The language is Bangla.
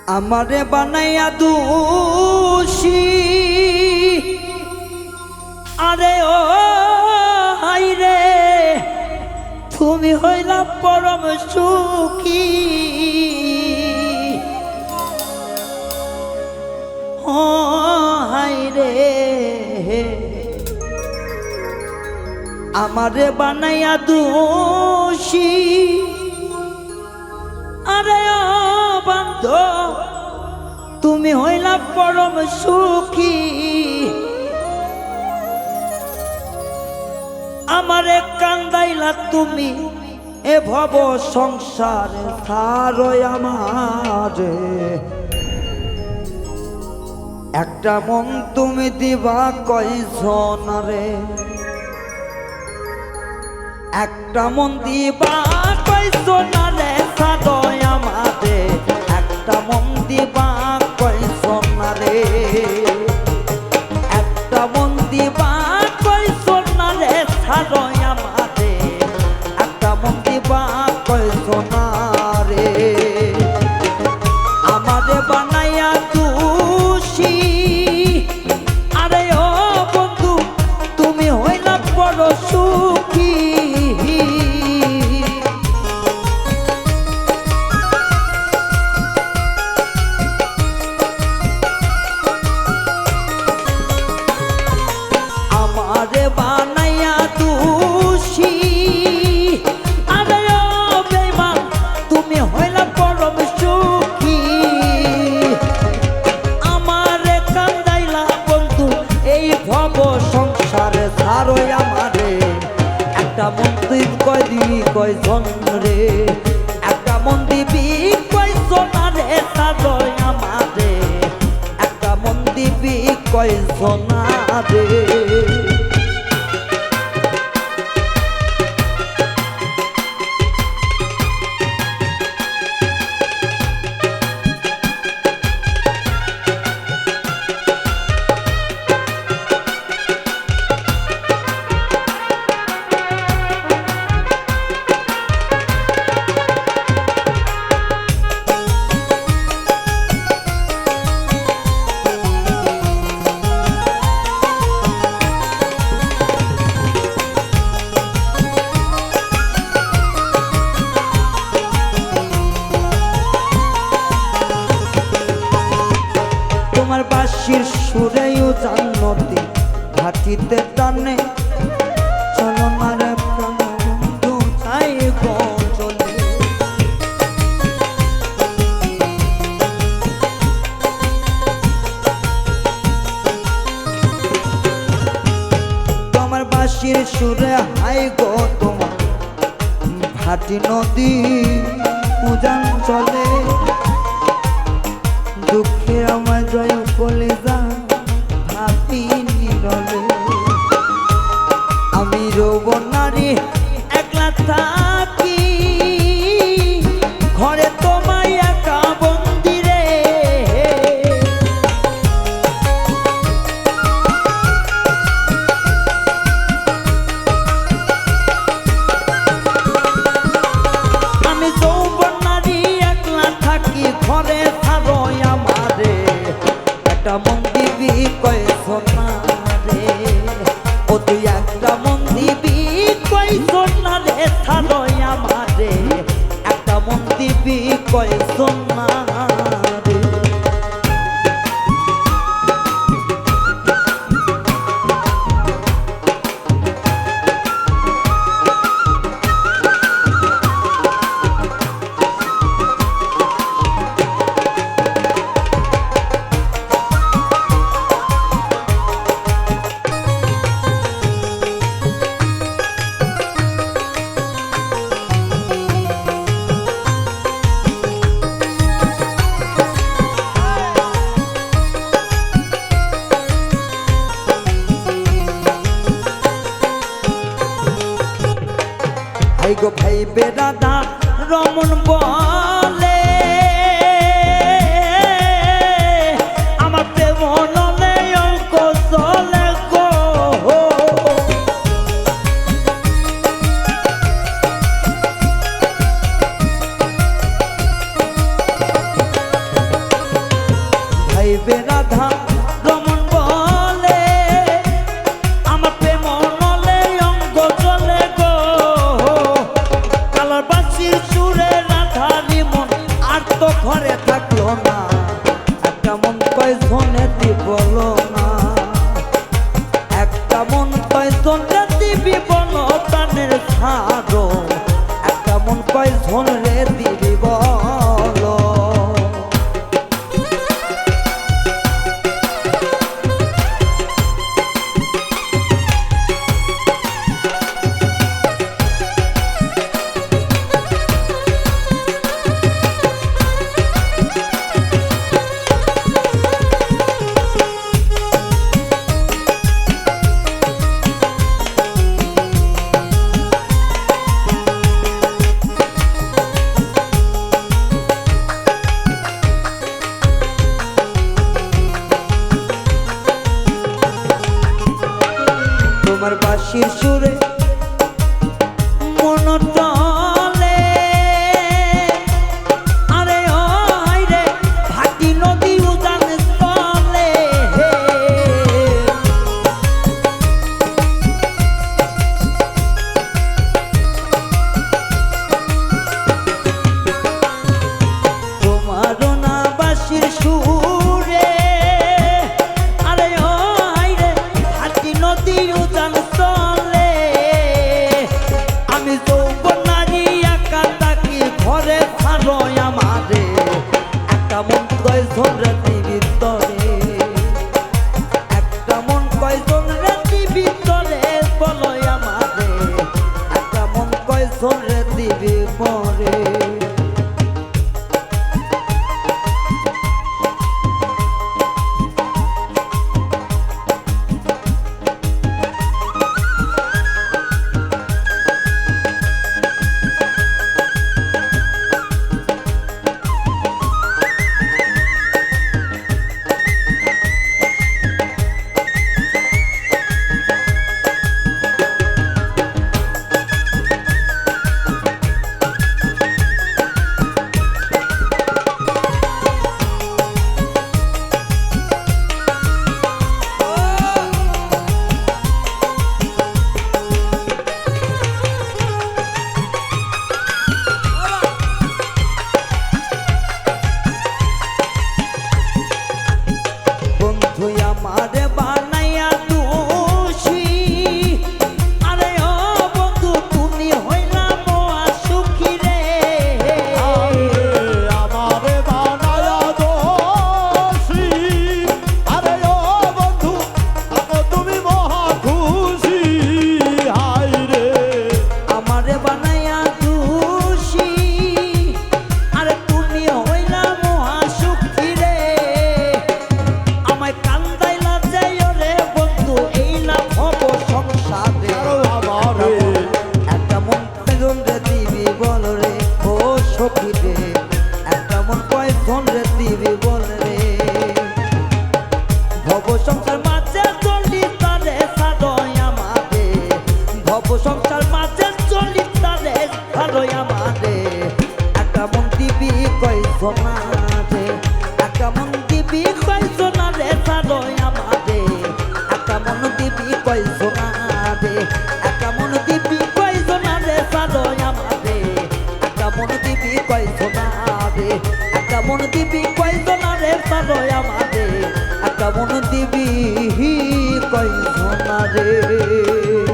আমারে বানাইয়া দোষী আরে ও হাই রে তুমি হইলা পরম সুখী ও হাই রে আমারে বানাইয়া দোষী আরে ও বান্ধ তুমি হইলা পরম সুখী আমারে কান্দাইলা তুমি এ ভব সংসারে সারই আমারে একটা মন তুমি দিবা কয়জন রে একটা মন দিবা কয়জন রে সারই আমারে একটা মন দিবা কয়জন রে একটা মন দিবা কয়জন রে সারই আমারে একটা মন দিবা কয়জন রে আমারে বানাইয়া দোষী আরে ও বন্ধু তুমি হইলা বড় সুখী আমারে বানাইয়া দোষী আরে ও বেঈমান তুমি হইলা পরম সুখী আমারে কান্দাইলা বন্ধু এই ভব সংসারে সারই আমারে একটা মন তুই কয় দিবি কয়জন রে একটা মন দিবি কয়জন রে সারই আমারে একটা মন দিবি কয়জন রে তোমার বাঁশির সুরেও জান্নতি ঘাটিতে টানে চলো না রে বন্ধু চাই গো চলে তোমার বাঁশির সুরে হাই গো তোমার ঘাটি নদী উজান চলে দুঃখে আমার জয় কলিজা ভাবি নীরবে আমি রব নারী একলা থাকি ঘরে তোমায় একা বন্দি রে আমি যৌবন নারী একলা থাকি ঘরে সারই আমারে একটা মন দিবি কয়জন রে ও তুই একটা মন দিবি কয়জন রে সারই আমারে একটা মন দিবি কয়জন রে ভাই গো ভাই বেদাদা রমন বলে আমার প্রেম নলে অঙ্ক চলে গো ভাইবে রাধা রমন বলে আমার প্রেম নলে অঙ্গ চলে গো কালার বাসির সুরে রাধারি মন আর তো ঘরে থাকলো না একটা মন কয়জনে দিব না একটা মন কয়জনে দিবি বলো প্রাণের ছাড়ো একটা মন কয়জনে দিবি বলো তোমার বাঁশির সুরে মন টলে আরে ওই রে ভাটি নদী উজান চলে তোমার না বাঁশির সুরে আরে ওই রে ভাটি নদী উজান চলে আমি যৌবন নারী একা তাকি ঘরে ছাড়ো আমারে একটা মন কয়জন রাতি ভিতরে একটা মন কয়জন রাতি ভিতরে বলো আমারে একটা মন কয়জন রাতি ভিতরে আমারে বানাইয়া দোষী আরে ও বন্ধু তুমি হইলা মোয়া সুখী রে আমারে বানায়া দোষী আরে ও বন্ধু তাকো তুমি মহা খুশি হাই রে আমারে বানাইয়া দোষী আরে তুমি হইলা মোয়া সুখী রে আমায় কান্দাইলা যাইও রে বন্ধু এই না হব সংসারে আমারে একটা মন কয়জন রে দিবি বল রে ও সখী রে একটা মন কয়জন রে দিবি বল রে ভব সংসার মাঝে চলি তারে সাদয় আমারে ভব সংসার মাঝে চলি তারে সাদয় আমারে একটা মন দিবি কয়জন রে একটা মন দিবি কয়জন রে সাদয় আমারে একটা মন দিবি কয়জন রে একটা মন দিবি কয়জন রে সাদয় আমারে একটা মন দিবি কয়জন রে একটা মন দিবি কয়জন রে সাদয় আমারে একটা মন দিবি কয়জন রে